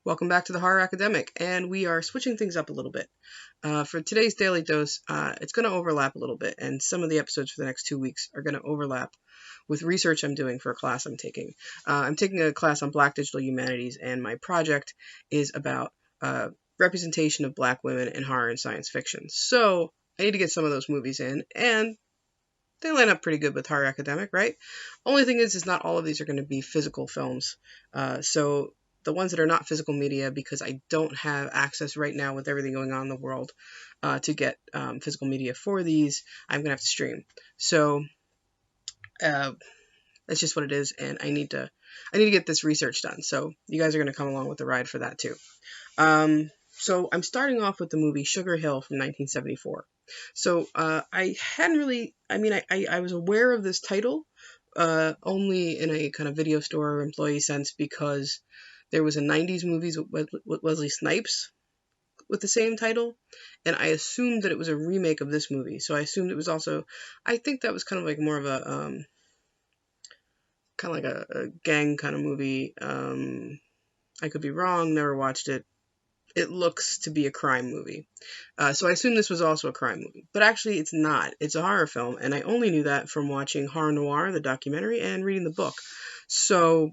Welcome back to the Horror Academic, and we are switching things up a little bit. For today's Daily Dose, it's going to overlap a little bit, and some of the episodes for the next 2 weeks are going to overlap with research I'm doing for a class I'm taking. I'm taking a class on Black Digital Humanities, and my project is about representation of Black women in horror and science fiction. So I need to get some of those movies in, and they line up pretty good with Horror Academic, right? Only thing is not all of these are going to be physical films. So the ones that are not physical media, because I don't have access right now with everything going on in the world to get physical media for these, I'm going to have to stream. So that's just what it is, and I need to get this research done. So you guys are going to come along with the ride for that too. So I'm starting off with the movie Sugar Hill from 1974. So I hadn't really, I was aware of this title only in a kind of video store employee sense because there was a 90s movie with Wesley Snipes with the same title, and I assumed that it was a remake of this movie. So I assumed it was also, I think that was kind of like more of a, a gang kind of movie. I could be wrong, never watched it. It looks to be a crime movie. So I assume this was also a crime movie. But actually, it's not. It's a horror film, and I only knew that from watching Horror Noir, the documentary, and reading the book. So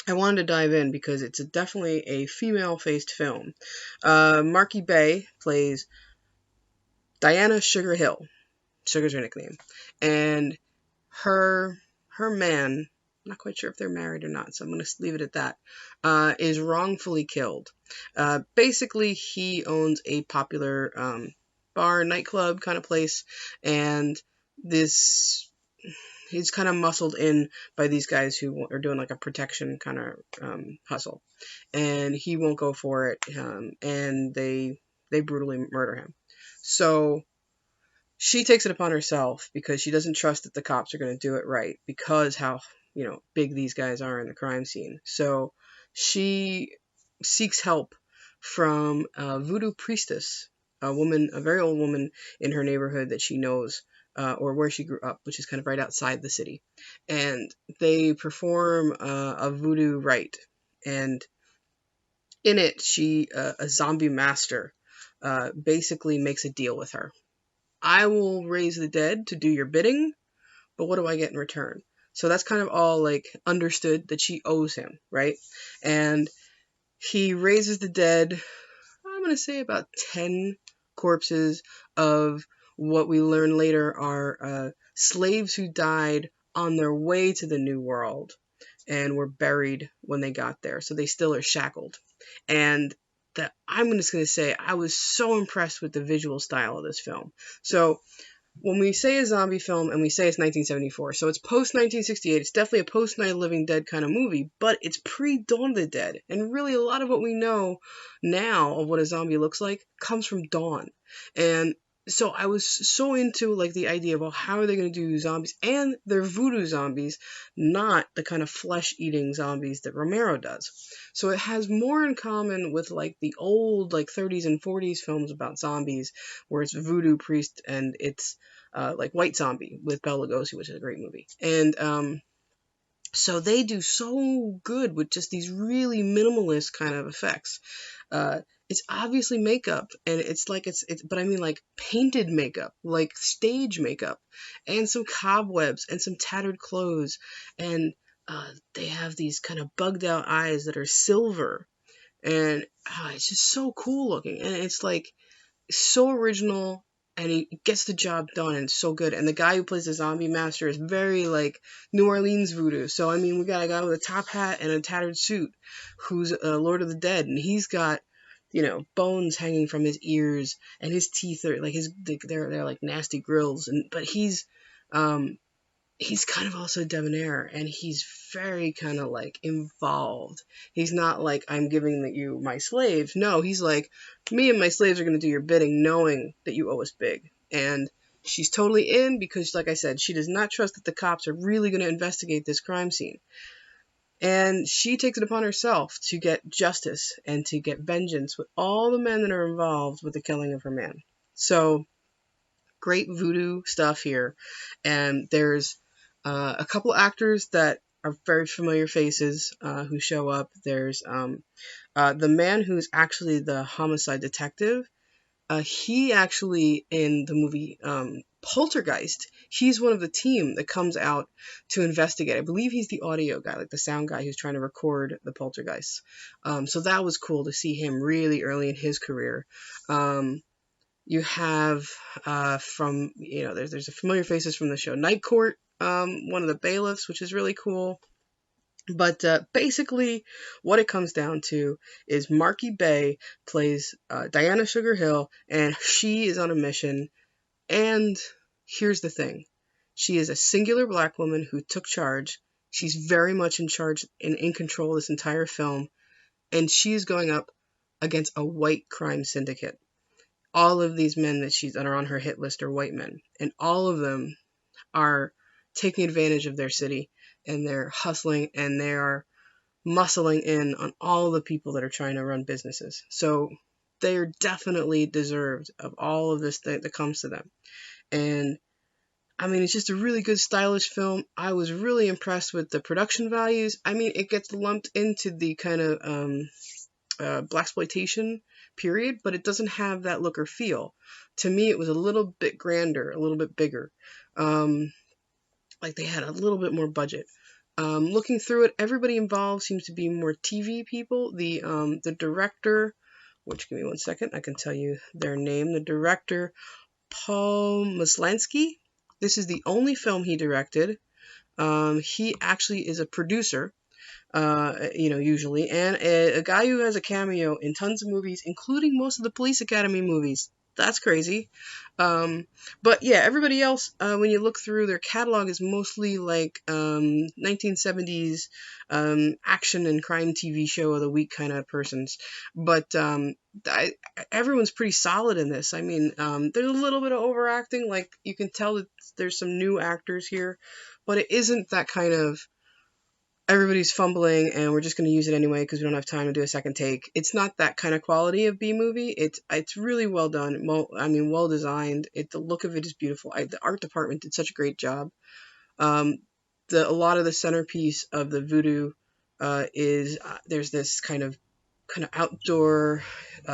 I wanted to dive in because it's definitely a female-faced film. Marky Bay plays Diana Sugar Hill. Sugar's her nickname. And her man, I'm not quite sure if they're married or not, so I'm going to leave it at that, is wrongfully killed. Basically, he owns a popular bar, nightclub kind of place, and he's kind of muscled in by these guys who are doing like a protection kind of hustle, and he won't go for it, and they brutally murder him. So she takes it upon herself because she doesn't trust that the cops are going to do it right because how big these guys are in the crime scene. So she seeks help from a voodoo priestess, a very old woman in her neighborhood that she knows, or where she grew up, which is kind of right outside the city. And they perform a voodoo rite. And in it, a zombie master, basically makes a deal with her. I will raise the dead to do your bidding, but what do I get in return? So that's kind of all like understood that she owes him, right? And he raises the dead, I'm going to say about 10 corpses of what we learn later are slaves who died on their way to the New World and were buried when they got there. So they still are shackled. And I'm just going to say I was so impressed with the visual style of this film. So when we say a zombie film and we say it's 1974, so it's post-1968, it's definitely a post-Night of the Living Dead kind of movie, but it's pre-Dawn of the Dead. And really a lot of what we know now of what a zombie looks like comes from Dawn. And so I was so into like the idea of, well, how are they going to do zombies? And they're voodoo zombies, not the kind of flesh-eating zombies that Romero does. So it has more in common with like the old like 30s and 40s films about zombies, where it's voodoo priest and it's like White Zombie with Bela Lugosi, which is a great movie. And so they do so good with just these really minimalist kind of effects. It's obviously makeup, and it's but I mean like painted makeup, like stage makeup, and some cobwebs and some tattered clothes, and they have these kind of bugged out eyes that are silver, and it's just so cool looking, and it's like so original, and he gets the job done and so good. And the guy who plays the zombie master is very like New Orleans voodoo. So I mean, we got a guy with a top hat and a tattered suit who's Lord of the Dead, and he's got bones hanging from his ears, and his teeth are like they're like nasty grills, but he's kind of also debonair, and he's very kind of like involved. He's not like, I'm giving you my slaves. No, he's like, me and my slaves are going to do your bidding, knowing that you owe us big. And she's totally in because, like I said, she does not trust that the cops are really going to investigate this crime scene. And she takes it upon herself to get justice and to get vengeance with all the men that are involved with the killing of her man. So, great voodoo stuff here. And there's a couple actors that are very familiar faces who show up. There's the man who's actually the homicide detective. He actually, in the movie Poltergeist, he's one of the team that comes out to investigate. I believe he's the audio guy, like the sound guy who's trying to record the poltergeists. So that was cool to see him really early in his career. You have there's a familiar faces from the show Night Court, one of the bailiffs, which is really cool. But basically, what it comes down to is Marky Bay plays Diana Sugar Hill, and she is on a mission. And here's the thing: she is a singular black woman who took charge. She's very much in charge and in control of this entire film, and she is going up against a white crime syndicate. All of these men that are on her hit list are white men, and all of them are taking advantage of their city, and they're hustling, and they are muscling in on all the people that are trying to run businesses. So they are definitely deserved of all of this that comes to them. And I mean, it's just a really good, stylish film. I was really impressed with the production values. I mean, it gets lumped into the kind of blaxploitation period, but it doesn't have that look or feel. To me, it was a little bit grander, a little bit bigger. Like they had a little bit more budget. Looking through it, everybody involved seems to be more TV people. The director, which give me 1 second, I can tell you their name. The director, Paul Maslansky. This is the only film he directed. He actually is a producer, usually, and a guy who has a cameo in tons of movies, including most of the Police Academy movies. That's crazy. But yeah, everybody else, when you look through their catalog, is mostly like 1970s action and crime TV show of the week kind of persons. But everyone's pretty solid in this. I mean, there's a little bit of overacting. Like, you can tell that there's some new actors here, but it isn't that kind of everybody's fumbling and we're just going to use it anyway because we don't have time to do a second take. It's not that kind of quality of B movie. It's really well done. Well designed. The look of it is beautiful. The art department did such a great job. A lot of the centerpiece of the voodoo is there's this kind of outdoor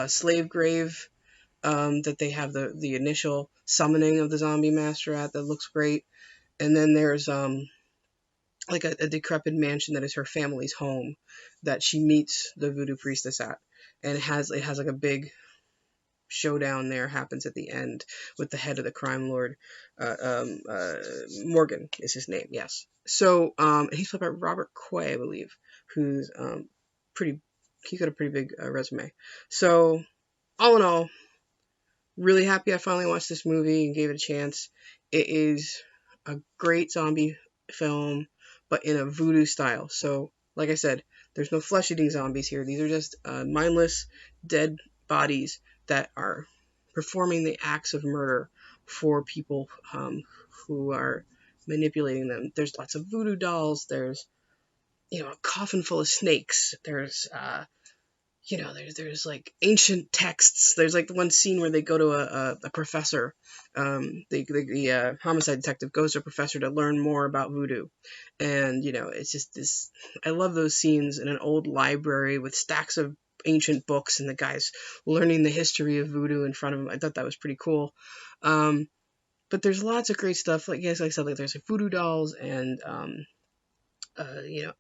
slave grave that they have the initial summoning of the zombie master at that looks great. And then there's like a decrepit mansion that is her family's home that she meets the voodoo priestess at, and it has like a big showdown there happens at the end with the head of the crime lord. Morgan is his name, yes. So he's played by Robert Quay, I believe, who's he's got a pretty big resume. So all in all, really happy I finally watched this movie and gave it a chance. It is a great zombie film, but in a voodoo style. So, like I said, there's no flesh-eating zombies here. These are just mindless, dead bodies that are performing the acts of murder for people who are manipulating them. There's lots of voodoo dolls. There's, a coffin full of snakes. There's there's like ancient texts. There's like the one scene where they go to a professor. The homicide detective goes to a professor to learn more about voodoo. And, it's just this, I love those scenes in an old library with stacks of ancient books and the guys learning the history of voodoo in front of them. I thought that was pretty cool. But there's lots of great stuff. Like I said, like there's like voodoo dolls and,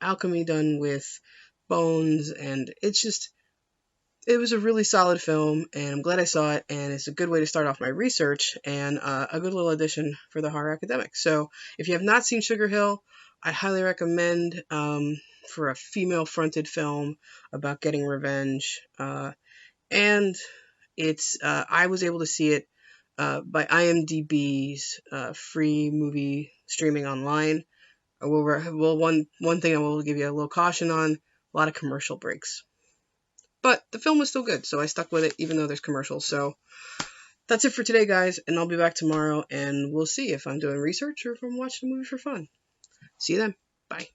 alchemy done with bones. And it was a really solid film, and I'm glad I saw it, and it's a good way to start off my research, and a good little addition for the horror academic. So if you have not seen Sugar Hill, I highly recommend for a female-fronted film about getting revenge. And it's I was able to see it by IMDb's free movie streaming online. One thing I will give you a little caution on: a lot of commercial breaks. But the film was still good, so I stuck with it even though there's commercials. So that's it for today, guys, and I'll be back tomorrow, and we'll see if I'm doing research or if I'm watching a movie for fun. See you then. Bye.